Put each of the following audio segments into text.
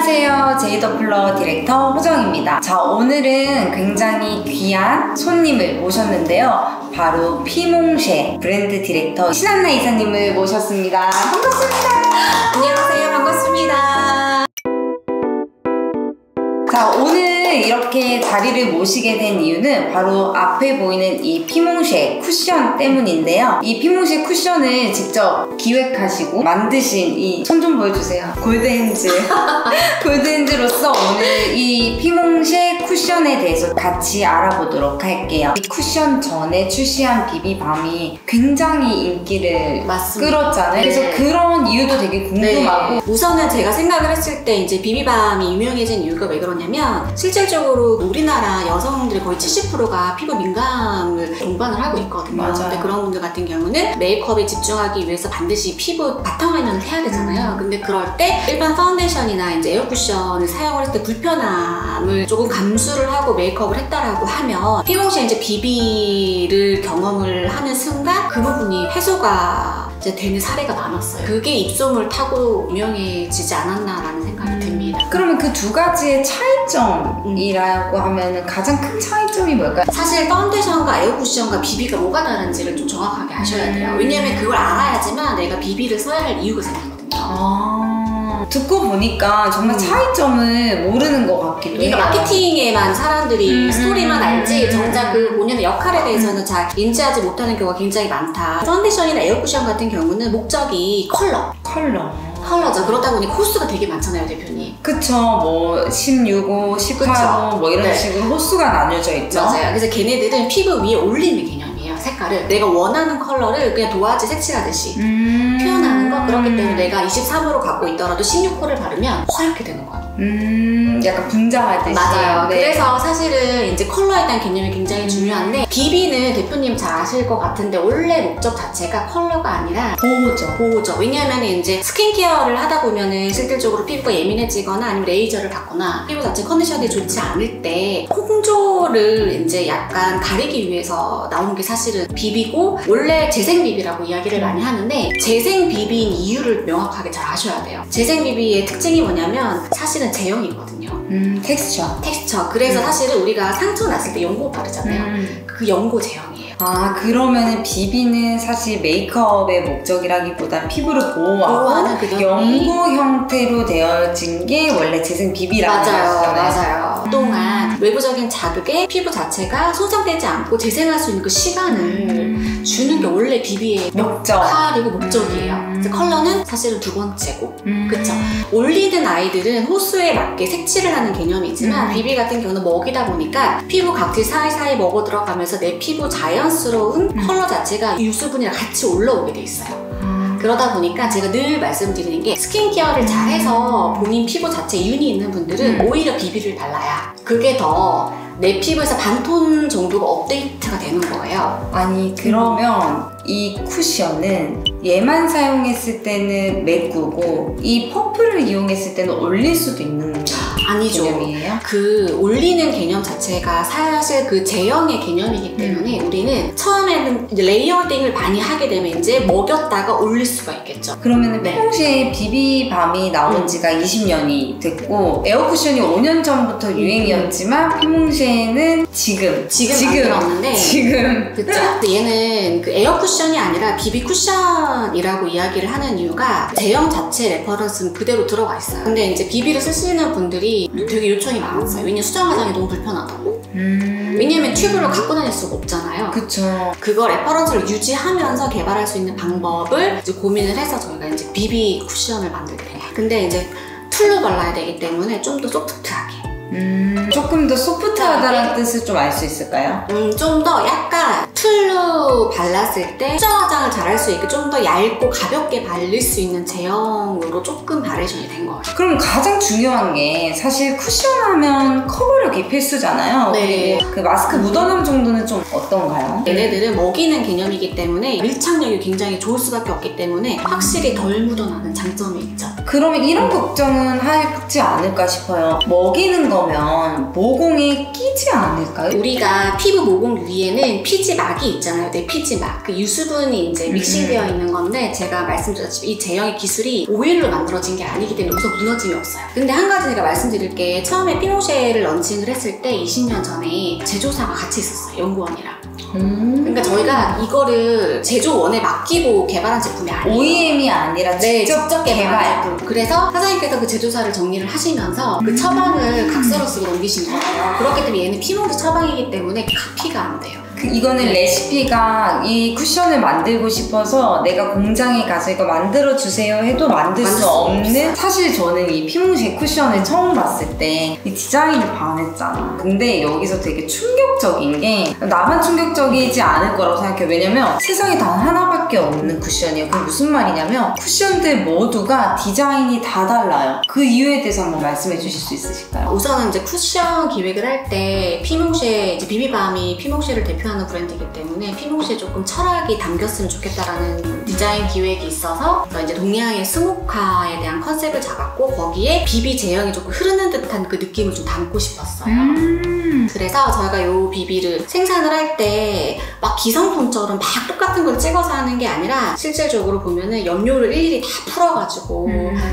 안녕하세요. 제이더플러 디렉터 호정입니다. 자, 오늘은 굉장히 귀한 손님을 모셨는데요. 바로 피몽쉐 브랜드 디렉터 신한나 이사님을 모셨습니다. 반갑습니다. 안녕하세요. 반갑습니다. 자, 오늘 이렇게 자리를 모시게 된 이유는 바로 앞에 보이는 이 피몽쉐 쿠션 때문인데요. 이 피몽쉐 쿠션을 직접 기획하시고 만드신 이 손 좀 보여주세요. 골드핸즈. 골드핸즈로서 오늘 이 피몽쉐 쿠션에 대해서 같이 알아보도록 할게요. 이 쿠션 전에 출시한 비비밤이 굉장히 인기를 맞습니다. 끌었잖아요. 네. 그래서 그런 이유도 되게 궁금하고. 네. 우선은 제가 생각을 했을 때 이제 비비밤이 유명해진 이유가 왜 그러냐면 실질적으로 우리나라 여성들이 거의 70%가 피부 민감을 동반을 하고 있거든요. 맞아요. 근데 그런 분들 같은 경우는 메이크업에 집중하기 위해서 반드시 피부 바탕 화면을 해야 되잖아요. 근데 그럴 때 일반 파운데이션이나 이제 에어 쿠션을 사용을 했을 때 불편함을 조금 감수를 하고 메이크업을 했다라고 하면 피몽쉐 이제 비비를 경험을 하는 순간 그 부분이 해소가 이제 되는 사례가 많았어요. 그게 입소문을 타고 유명해지지 않았나라는 생각이 듭니다. 그러면 그 두 가지의 차이점이라고 하면은 가장 큰 차이점이 뭘까요? 사실 파운데이션과 에어 쿠션과 비비가 뭐가 다른지를 좀 정확하게 아셔야 돼요. 왜냐면 그걸 알아야지만 내가 비비를 써야 할 이유가 생기거든요. 듣고 보니까 정말 차이점을 모르는 것 같기도 해요. 우리가 마케팅에만 사람들이 스토리만 알지 정작 그 본인의 역할에 대해서는 잘 인지하지 못하는 경우가 굉장히 많다. 파운데이션이나 에어 쿠션 같은 경우는 목적이 컬러죠. 그러다 보니 호수가 되게 많잖아요, 대표님. 그쵸. 뭐 16호, 18호 뭐 이런 식으로 호수가 나뉘어져 있죠. 맞아요. 그래서 걔네들은 피부 위에 올리는 개념이에요. 색깔을 내가 원하는 컬러를 그냥 도화지 색칠하듯이 표현하는 거. 그렇기 때문에 내가 23호로 갖고 있더라도 16호를 바르면 허옇게 되는 거예요. 약간 분장하듯이. 맞아요. 네. 그래서 사실은 이제 컬러에 대한 개념이 굉장히 중요한데 비비는 대표님 잘 아실 것 같은데 원래 목적 자체가 컬러가 아니라 보호죠. 왜냐하면 이제 스킨케어를 하다 보면은 실질적으로 피부가 예민해지거나 아니면 레이저를 받거나 피부 자체 컨디션이 좋지 않을 때 홍조를 이제 약간 가리기 위해서 나온 게 사실은 비비고 원래 재생 비비라고 이야기를 많이 하는데 재생 비비인 이유를 명확하게 잘 아셔야 돼요. 재생 비비의 특징이 뭐냐면 사실은 제형이거든요. 텍스처. 그래서 사실은 우리가 상처 났을 때 연고 바르잖아요. 그 연고 제형이에요. 그러면은 비비는 사실 메이크업의 목적이라기보단 피부를 보호하는 그 연고 형태로 되어진 게 원래 재생 비비라는 거잖아요. 맞아요. 그동안 외부적인 자극에 피부 자체가 손상되지 않고 재생할 수 있는 그 시간을 주는 게 원래 비비의 역할이고 목적이에요. 그래서 컬러는 사실은 두 번째고, 그쵸? 올리는 아이들은 호수에 맞게 색칠을 하는 개념이지만 비비 같은 경우는 먹이다 보니까 피부 각질 사이사이 먹어 들어가면서 내 피부 자연스러운 컬러 자체가 유수분이랑 같이 올라오게 돼 있어요. 그러다 보니까 제가 늘 말씀드리는 게 스킨케어를 잘해서 본인 피부 자체에 윤이 있는 분들은 오히려 비비를 발라야 그게 더 내 피부에서 반톤 정도가 업데이트가 되는 거예요. 아니 그러면 이 쿠션은 얘만 사용했을 때는 메꾸고 이 퍼프를 이용했을 때는 올릴 수도 있는 아니죠. 개념이에요? 그 올리는 개념 자체가 사실 그 제형의 개념이기 때문에 우리는 처음에는 이제 레이어딩을 많이 하게 되면 이제 먹였다가 올릴 수가 있겠죠. 그러면은 피몽쉐 비비밤이 나온 지가 20년이 됐고 에어쿠션이 5년 전부터 유행이었지만 피몽쉐는 지금 만들었는데 그쵸. 근데 얘는 그 에어 쿠션이 아니라 비비 쿠션이라고 이야기를 하는 이유가 제형 자체 레퍼런스는 그대로 들어가 있어요. 근데 이제 비비를 쓰시는 분들이 되게 요청이 많았어요. 왜냐면 수정 화장이 너무 불편하다고. 왜냐면 튜브를 갖고 다닐 수가 없잖아요. 그쵸. 그거 레퍼런스를 유지하면서 개발할 수 있는 방법을 이제 고민을 해서 저희가 이제 비비 쿠션을 만들게 된 거예요. 근데 이제 툴로 발라야 되기 때문에 좀 더 소프트하게. 조금 더 소프트하다는 뜻을 좀 알 수 있을까요? 좀 더 약간 툴로 발랐을 때 수정 화장을 잘할 수 있게 좀 더 얇고 가볍게 바를 수 있는 제형으로 조금 바레이션이 된 거예요. 그럼 가장 중요한 게 사실 쿠션하면 커버력이 필수잖아요. 네. 그리고 그 마스크 묻어남 정도는 좀 어떤가요? 얘네들은 먹이는 개념이기 때문에 밀착력이 굉장히 좋을 수밖에 없기 때문에 확실히 덜 묻어나는 장점이 있죠. 그러면 이런 걱정은 하지 않을까 싶어요. 먹이는 거면 모공에 끼지 않을까요? 우리가 피부 모공 위에는 피지막이 있잖아요. 내 피지막. 그 유수분이 이제 믹싱되어 있는 건데 제가 말씀드렸지만 이 제형의 기술이 오일로 만들어진 게 아니기 때문에 없어 무너짐이 없어요. 근데 한 가지 제가 말씀드릴 게 처음에 피모쉐를 런칭을 했을 때 20년 전에 제조사가 같이 있었어요. 연구원이랑. 그러니까 저희가 이거를 제조원에 맡기고 개발한 제품이 아니에요. OEM이 아니라 직접 개발. 그래서 사장님께서 그 제조사를 정리를 하시면서 그 처방을 각서로 쓰고 넘기신 거예요. 그렇기 때문에 얘는 피모쉐 처방이기 때문에 카피가 안 돼요. 이거는 레시피가 이 쿠션을 만들고 싶어서 내가 공장에 가서 이거 만들어주세요 해도 만들 수 없는. 사실 저는 이 피모쉐 쿠션을 처음 봤을 때 이 디자인을 반했잖아. 근데 여기서 되게 충격적인 게, 나만 충격적이지 않을 거라고 생각해요. 왜냐면 세상에 단 하나밖에 없는 쿠션이에요. 그게 무슨 말이냐면 쿠션들 모두가 디자인이 다 달라요. 그 이유에 대해서 한번 말씀해 주실 수 있으실까요? 우선은 이제 쿠션 기획을 할 때 피모쉐, 이제 비비밤이 피모쉐를 대표하는 브랜드이기 때문에 피모쉐에 조금 철학이 담겼으면 좋겠다라는 디자인 기획이 있어서 이제 동양의 스모카에 대한 컨셉을 잡았고, 거기에 비비 제형이 조금 흐르는 듯한 그 느낌을 좀 담고 싶었어요. 그래서 저희가 요 비비를 생산을 할 때 막 기성품처럼 막 똑같은 걸 찍어서 하는 게 아니라 실질적으로 보면은 염료를 일일이 다 풀어가지고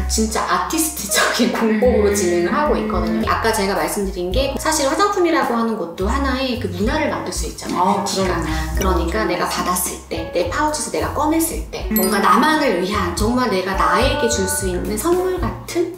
진짜 아티스트적인 공법으로 진행을 하고 있거든요. 아까 제가 말씀드린 게 사실 화장품이라고 하는 것도 하나의 그 문화를 만들 수 있잖아요. 그러니까 내가 받았을 때, 내 파우치에서 내가 꺼냈을 때 뭔가 나만을 위한, 정말 내가 나에게 줄 수 있는 선물 같은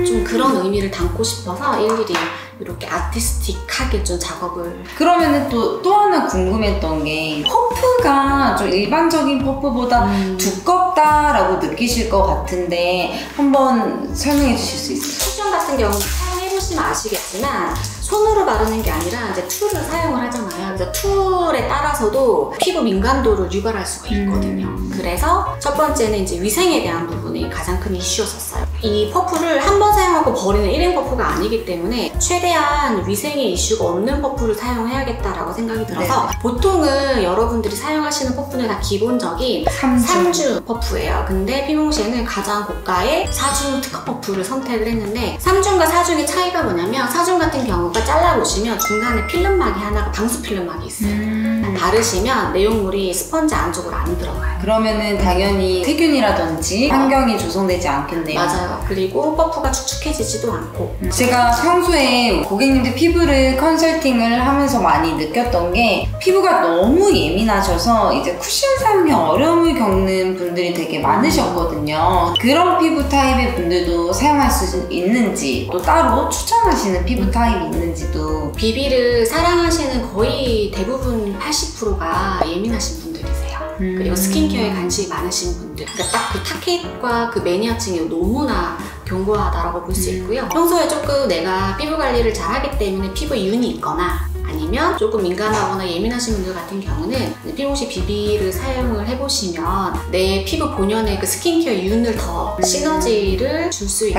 좀 그런 의미를 담고 싶어서 일일이 이렇게 아티스틱하게 좀 작업을. 그러면은 또 하나 궁금했던 게, 퍼프가 좀 일반적인 퍼프보다 두껍다라고 느끼실 것 같은데 한번 설명해 주실 수 있어요? 쿠션 같은 경우 사용해보시면 아시겠지만 손으로 바르는 게 아니라 이제 툴을 사용을 하잖아요. 그래서 툴에 따라서도 피부 민감도를 유발할 수가 있거든요. 그래서 첫 번째는 이제 위생에 대한 부분이 가장 큰 이슈였었어요. 이 퍼프를 한 번 사용하고 버리는 1인 퍼프가 아니기 때문에 최대한 위생의 이슈가 없는 퍼프를 사용해야겠다라고 생각이 들어서 보통은 여러분들이 사용하시는 퍼프는 다 기본적인 3중 퍼프예요. 근데 피모쉐는 가장 고가의 4중 특허 퍼프를 선택을 했는데, 3중과 4중의 차이가 뭐냐면 4중 같은 경우가 잘라보시면 중간에 필름막이 하나가 방수 필름막이 있어요. 바르시면 내용물이 스펀지 안쪽으로 안 들어가요. 그러면은 당연히 세균이라든지 환경이 조성되지 않겠네요. 맞아요. 그리고 퍼프가 축축해지지도 않고. 제가 평소에 고객님들 피부를 컨설팅을 하면서 많이 느꼈던 게, 피부가 너무 예민하셔서 이제 쿠션 사용에 어려움을 겪는 분들이 되게 많으셨거든요. 그런 피부 타입의 분들도 사용할 수 있는지, 또 따로 추천하시는 피부 타입이 있는지도. 비비를 사랑하시는 거의 대부분 80%가 예민하신 분들이세요. 그리고 스킨케어에 관심이 많으신 분들, 그러니까 딱 그 타겟과 그 매니아층이 너무나 견고하다라고 볼 수 있고요. 평소에 조금 내가 피부 관리를 잘 하기 때문에 피부에 윤이 있거나 아니면 조금 민감하거나 예민하신 분들 같은 경우는 피모쉐 비비를 사용을 해보시면 내 피부 본연의 그 스킨케어 윤을 더 시너지를 줄 수 있고,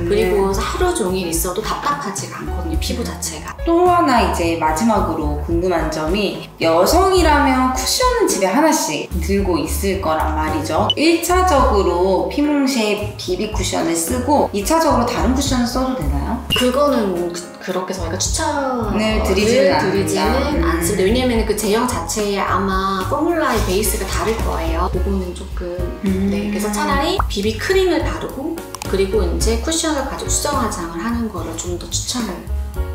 그리고 하루 종일 있어도 답답하지가 않거든요, 피부 자체가. 또 하나 이제 마지막으로 궁금한 점이, 여성이라면 쿠션은 집에 하나씩 들고 있을 거란 말이죠. 1차적으로 피모쉐 비비 쿠션을 쓰고 2차적으로 다른 쿠션을 써도 되나요? 그거는 그렇게 저희가 추천을 드리지는 않습니다. 왜냐면 그 제형 자체에 아마 포뮬라의 베이스가 다를 거예요. 그거는 조금 네, 그래서 차라리 비비 크림을 바르고 그리고 이제 쿠션을 가지고 수정 화장을 하는 거를 좀 더 추천을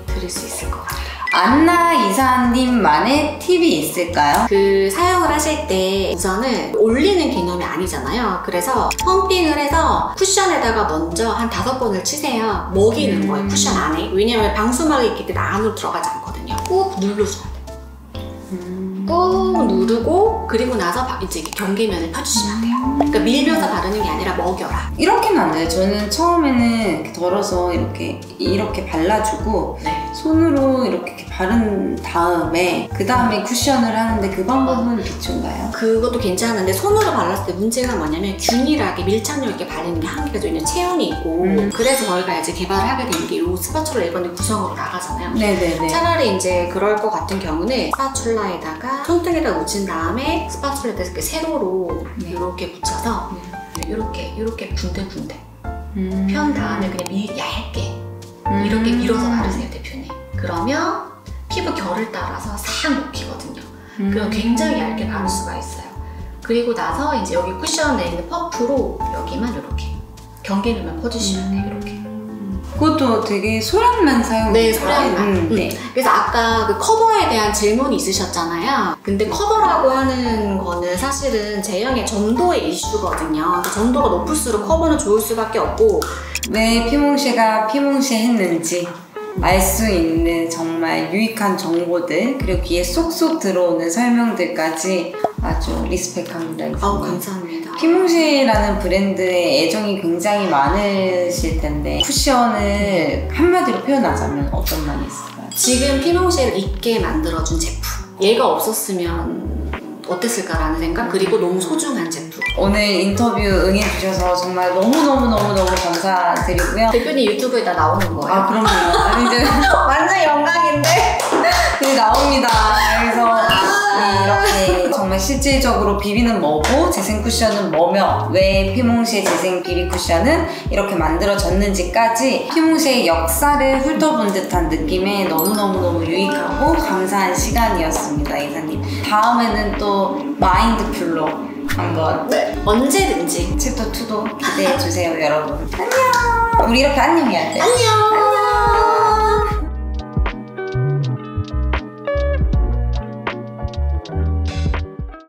드릴 수 있을 것 같아요. 안나 이사님만의 팁이 있을까요? 그 사용을 하실 때 우선은 올리는 개념이 아니잖아요. 그래서 펌핑을 해서 쿠션에다가 먼저 한 5번을 치세요. 먹이는 거예요, 쿠션 안에. 왜냐면 방수막이 있기 때문에 안으로 들어가지 않거든요. 꾹 눌러줘야 돼요. 꾹 누르고 그리고 나서 이제 경계면을 펴주시면 돼요. 그러니까 밀면서 바르는 게 아니라 먹여라. 이렇게는 안 돼요. 저는 처음에는 이렇게 덜어서 이렇게 발라주고 손으로 이렇게 바른 다음에 그 다음에 쿠션을 하는데, 그 방법은 비추인가요? 그것도 괜찮은데 손으로 발랐을 때 문제가 뭐냐면 균일하게 밀착력 있게 바르는 게 한계가 좀 있는 체온이 있고 그래서 저희가 이제 개발을 하게 된 게 이 스파츌라 이번에 구성으로 나가잖아요. 네네네. 차라리 이제 그럴 것 같은 경우는 스파츌라에다가 손등에다 묻힌 다음에 스파츌라에다 이렇게 세로로 이렇게 붙여서 이렇게 군데군데 편 다음에 그냥 얇게 이렇게 밀어서 바르세요, 대표님. 그러면 피부 결을 따라서 싹 먹히거든요. 그럼 굉장히 얇게 바를 수가 있어요. 그리고 나서 이제 여기 쿠션에 있는 퍼프로 여기만 이렇게 경계를만 퍼주시면 돼요. 이렇게. 그것도 되게 소량만 사용해요. 네, 소량만. 네. 그래서 아까 그 커버에 대한 질문이 있으셨잖아요. 근데 커버라고 하는 거는 사실은 제형의 점도의 이슈거든요. 점도가 높을수록 커버는 좋을 수밖에 없고, 왜 피몽쉐가 피몽쉐 했는지 알 수 있는 정말 유익한 정보들, 그리고 귀에 쏙쏙 들어오는 설명들까지 아주 리스펙합니다. 아우, 감사합니다. 피몽쉐라는 브랜드에 애정이 굉장히 많으실 텐데, 쿠션을 한마디로 표현하자면 어떤 말이 있을까요? 지금 피몽쉐를 있게 만들어준 제품. 얘가 없었으면 어땠을까라는 생각, 그리고 너무 소중한 제품. 오늘 인터뷰 응해주셔서 정말 너무너무너무너무 감사드리고요. 대표님 유튜브에다 나오는 거예요? 아, 그럼요. 아니, 이제 완전 영광인데? 네, 나옵니다. 그래서 이렇게 정말 실질적으로 비비는 뭐고 재생 쿠션은 뭐며 왜 피몽쉐 재생 비비 쿠션은 이렇게 만들어졌는지까지 피몽쉐의 역사를 훑어본 듯한 느낌에 너무너무너무 유익하고 감사한 시간이었습니다, 이사님. 다음에는 또 마인드풀로 한번 언제든지 챕터 2도 기대해주세요, 여러분. 안녕! 우리 이렇게 안녕해야 돼. 안녕.